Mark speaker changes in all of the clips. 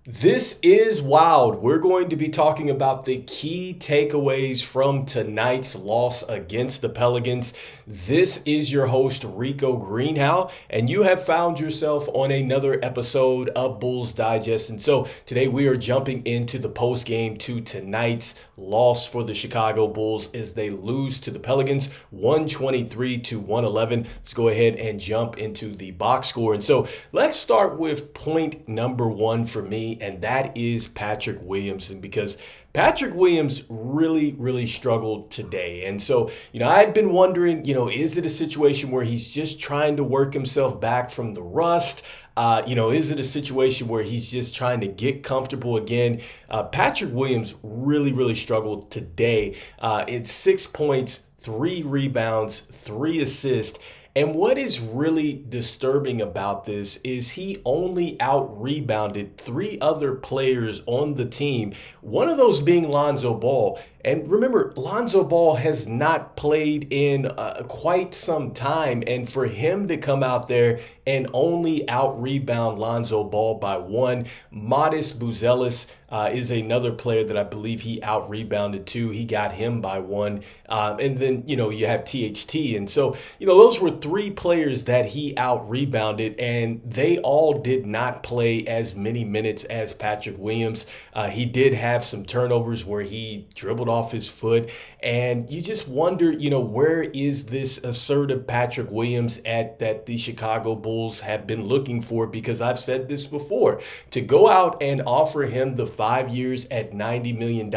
Speaker 1: This is wild. We're going to be talking about the key takeaways from tonight's loss against the Pelicans. This is your host, Rico Greenhowe, and you have found yourself on another episode of Bulls Digest. And so today we are jumping into the post game to tonight's loss for the Chicago Bulls as they lose to the Pelicans 123-111. Let's go ahead and jump into the box score. And so let's start with point number one for me, and that is Patrick Williamson, because Patrick Williams really struggled today. And so, I had been wondering, is it a situation where he's just trying to work himself back from the rust? Is it a situation where he's just trying to get comfortable again? Patrick Williams really struggled today. It's 6 points, 3 rebounds, 3 assists. And what is really disturbing about this is he only out-rebounded 3 other players on the team, one of those being Lonzo Ball. And remember, Lonzo Ball has not played in quite some time. And for him to come out there and only out-rebound Lonzo Ball by 1, Modest Buzelis is another player that I believe he out-rebounded too. He got him by 1. And then, you have THT. And so, those were 3 players that he out-rebounded, and they all did not play as many minutes as Patrick Williams. He did have some turnovers where he dribbled off his foot, and you just wonder, where is this assertive Patrick Williams at that the Chicago Bulls have been looking for? Because I've said this before, to go out and offer him the 5 years at $90 million,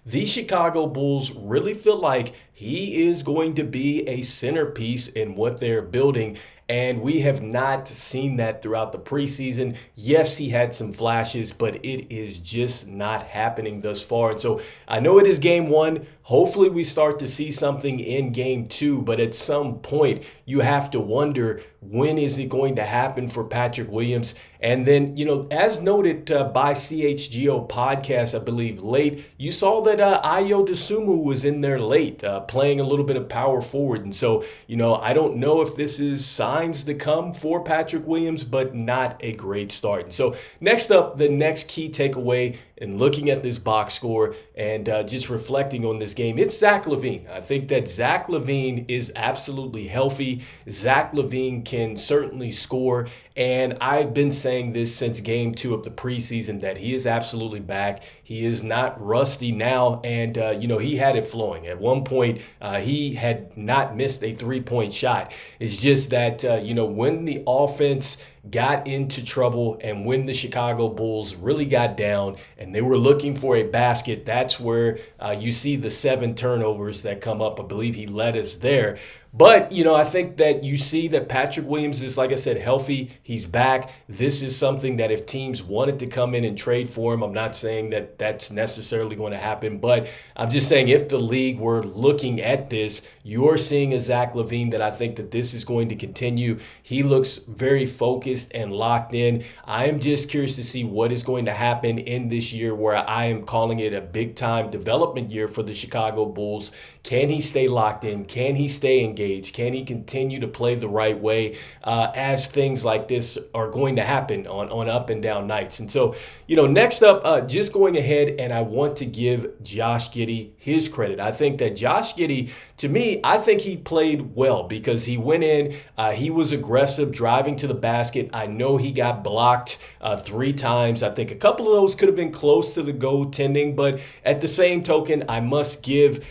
Speaker 1: the Chicago Bulls really feel like he is going to be a centerpiece in what they're building. And we have not seen that throughout the preseason. Yes, he had some flashes, but it is just not happening thus far. And so I know it is game 1. Hopefully we start to see something in game 2, but at some point you have to wonder, when is it going to happen for Patrick Williams? And then, as noted by CHGO podcast, I believe late, you saw that Ayo Dosunmu was in there late, playing a little bit of power forward. And so, I don't know if this is signs to come for Patrick Williams, but not a great start. And so next up, the next key takeaway in looking at this box score and just reflecting on this game, it's Zach LaVine. I think that Zach LaVine is absolutely healthy. Zach LaVine can certainly score. And I've been saying this since game 2 of the preseason that he is absolutely back. He is not rusty now. And, he had it flowing. At one point, he had not missed a 3-point shot. It's just that, when the offense got into trouble and when the Chicago Bulls really got down and they were looking for a basket, that's where you see the 7 turnovers that come up. I believe he led us there. But, I think that you see that Patrick Williams is, like I said, healthy. He's back. This is something that if teams wanted to come in and trade for him, I'm not saying that that's necessarily going to happen, but I'm just saying if the league were looking at this, you're seeing a Zach LaVine that I think that this is going to continue. He looks very focused and locked in. I am just curious to see what is going to happen in this year, where I am calling it a big-time development year for the Chicago Bulls. Can he stay locked in? Can he stay engaged? Can he continue to play the right way as things like this are going to happen on up and down nights? And so, next up, just going ahead, and I want to give Josh Giddey his credit. I think that Josh Giddey, to me, I think he played well because he went in, he was aggressive, driving to the basket. I know he got blocked 3 times. I think a couple of those could have been close to the goaltending, but at the same token, I must give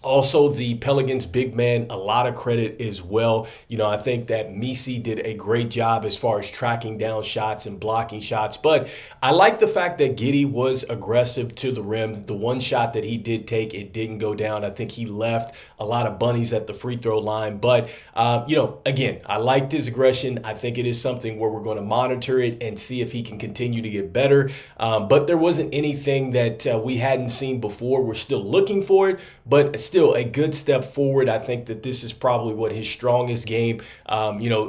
Speaker 1: also the Pelicans big man a lot of credit as well. I think that Misi did a great job as far as tracking down shots and blocking shots. But I like the fact that Giddy was aggressive to the rim. The one shot that he did take, it didn't go down. I think he left a lot of bunnies at the free throw line. But, again, I liked his aggression. I think it is something where we're going to monitor it and see if he can continue to get better. But there wasn't anything that we hadn't seen before. We're still looking for it. But still a good step forward. I think that this is probably what his strongest game,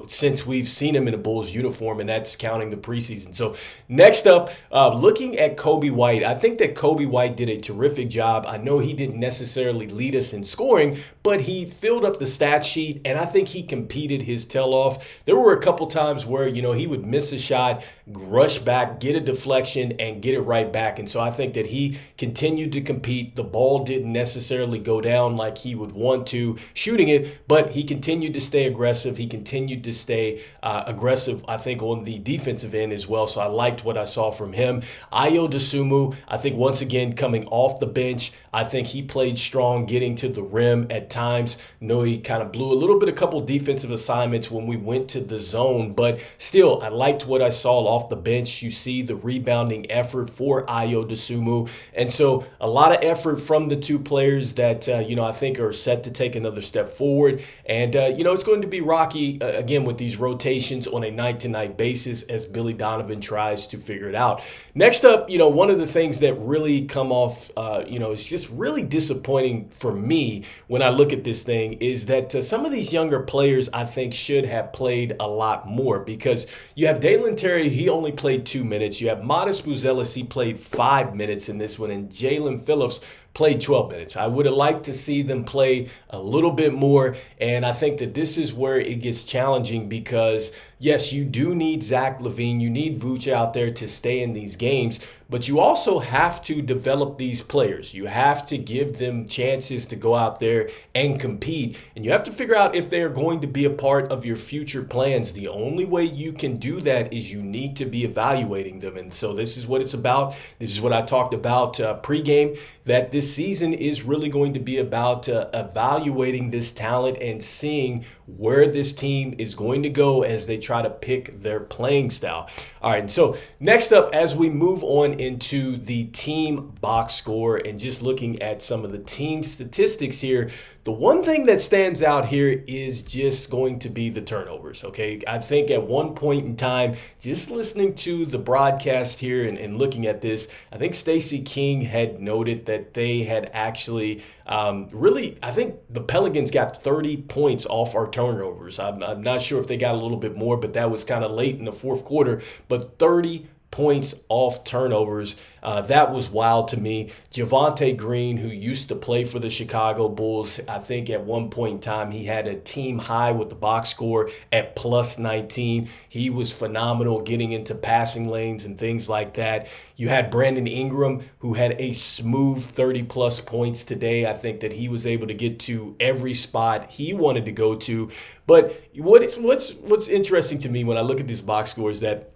Speaker 1: since we've seen him in a Bulls uniform, and that's counting the preseason. So next up, looking at Coby White, I think that Coby White did a terrific job. I know he didn't necessarily lead us in scoring, but he filled up the stat sheet, and I think he competed his tail off. There were a couple times where, he would miss a shot, rush back, get a deflection, and get it right back. And so I think that he continued to compete. The ball didn't necessarily go down like he would want to shooting it, but he continued to stay aggressive. He continued to stay aggressive, I think, on the defensive end as well. So I liked what I saw from him. Ayo Dosunmu, I think once again coming off the bench, I think he played strong, getting to the rim at times. He kind of blew a couple defensive assignments when we went to the zone, but still, I liked what I saw off the bench. You see the rebounding effort for Ayo Dosunmu, and so a lot of effort from the two players that I think are set to take another step forward. And it's going to be rocky again with these rotations on a night-to-night basis as Billy Donovan tries to figure it out. Next up, one of the things that really come off, is just really disappointing for me when I look at this thing is that some of these younger players I think should have played a lot more, because you have Dalen Terry, he only played 2 minutes. You have Modest Buzelis, he played 5 minutes in this one, and Jalen Phillips played 12 minutes. I would have liked to see them play a little bit more, and I think that this is where it gets challenging because, yes, you do need Zach LaVine, you need Vooch out there to stay in these games, but you also have to develop these players. You have to give them chances to go out there and compete, and you have to figure out if they are going to be a part of your future plans. The only way you can do that is you need to be evaluating them, and so this is what it's about. This is what I talked about pregame, that this season is really going to be about evaluating this talent and seeing where this team is going to go as they try to pick their playing style. All right, so next up, as we move on into the team box score and just looking at some of the team statistics here, the one thing that stands out here is just going to be the turnovers, okay? I think at one point in time, just listening to the broadcast here and looking at this, I think Stacey King had noted that they had actually I think the Pelicans got 30 points off our turnovers. I'm not sure if they got a little bit more, but that was kind of late in the fourth quarter, but 30 points off turnovers. That was wild to me. Javonte Green, who used to play for the Chicago Bulls, I think at one point in time he had a team high with the box score at plus 19. He was phenomenal getting into passing lanes and things like that. You had Brandon Ingram, who had a smooth 30-plus points today. I think that he was able to get to every spot he wanted to go to. But what's interesting to me when I look at this box score is that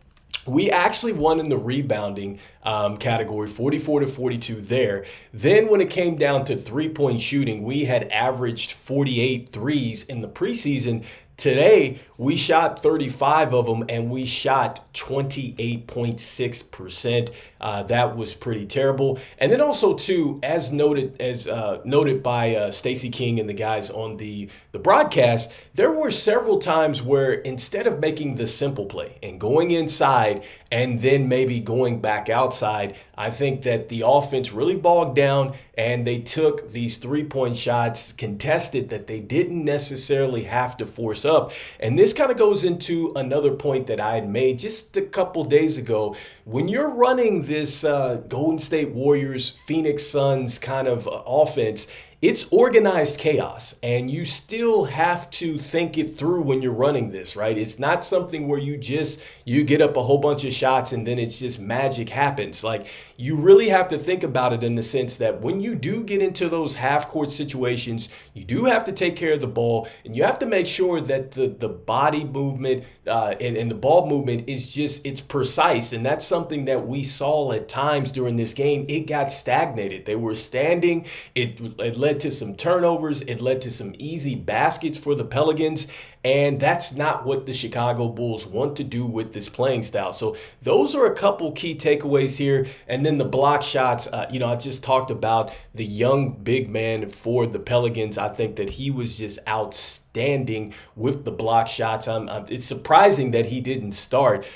Speaker 1: we actually won in the rebounding category, 44-42 there. Then when it came down to three-point shooting, we had averaged 48 threes in the preseason. Today, we shot 35 of them, and we shot 28.6%. That was pretty terrible. And then also, too, as noted by Stacey King and the guys on the broadcast, there were several times where instead of making the simple play and going inside and then maybe going back outside, I think that the offense really bogged down and they took these three-point shots contested that they didn't necessarily have to force up. And this kind of goes into another point that I had made just a couple days ago. When you're running this Golden State Warriors, Phoenix Suns kind of offense, it's organized chaos, and you still have to think it through when you're running this, right? It's not something where you get up a whole bunch of shots and then it's just magic happens. Like, you really have to think about it in the sense that when you do get into those half-court situations, you do have to take care of the ball, and you have to make sure that the body movement and the ball movement is it's precise, and that's something that we saw at times during this game. It got stagnated. They were standing. It led to some turnovers. It led to some easy baskets for the Pelicans. And that's not what the Chicago Bulls want to do with this playing style. So those are a couple key takeaways here. And then the block shots, I just talked about the young big man for the Pelicans. I think that he was just outstanding with the block shots. It's surprising that he didn't start.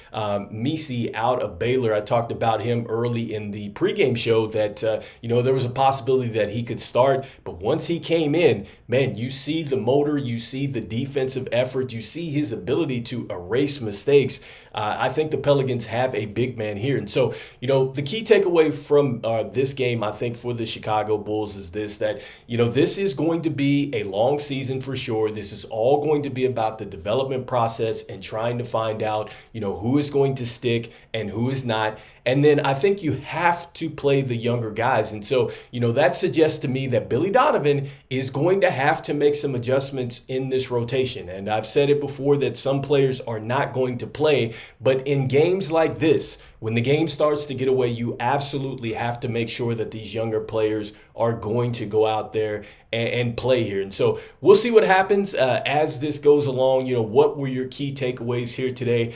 Speaker 1: Misi out of Baylor, I talked about him early in the pregame show that, there was a possibility that he could start. But once he came in, man, you see the motor, you see the defensive effort, you see his ability to erase mistakes. I think the Pelicans have a big man here. And so, the key takeaway from this game, I think, for the Chicago Bulls is this, that, this is going to be a long season for sure. This is all going to be about the development process and trying to find out, who is going to stick and who is not. And then I think you have to play the younger guys. And so, that suggests to me that Billy Donovan is going to have to make some adjustments in this rotation. And I've said it before that some players are not going to play. But in games like this, when the game starts to get away, you absolutely have to make sure that these younger players are going to go out there and play here. And so we'll see what happens as this goes along. What were your key takeaways here today?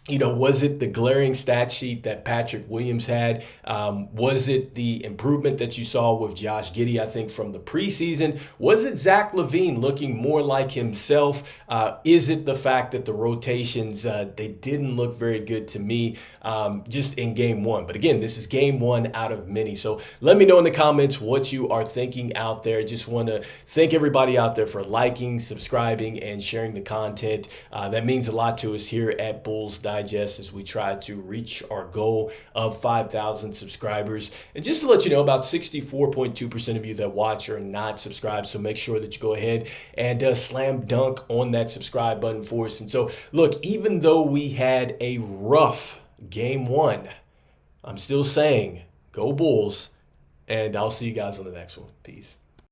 Speaker 1: Was it the glaring stat sheet that Patrick Williams had? Was it the improvement that you saw with Josh Giddey, I think, from the preseason? Was it Zach LaVine looking more like himself? Is it the fact that the rotations, they didn't look very good to me just in game one? But again, this is game one out of many. So let me know in the comments what you are thinking out there. Just want to thank everybody out there for liking, subscribing, and sharing the content. That means a lot to us here at Bulls Digest as we try to reach our goal of 5,000 subscribers. And just to let you know, about 64.2% of you that watch are not subscribed. So make sure that you go ahead and slam dunk on that subscribe button for us. And so, look, even though we had a rough game one, I'm still saying go Bulls. And I'll see you guys on the next one. Peace.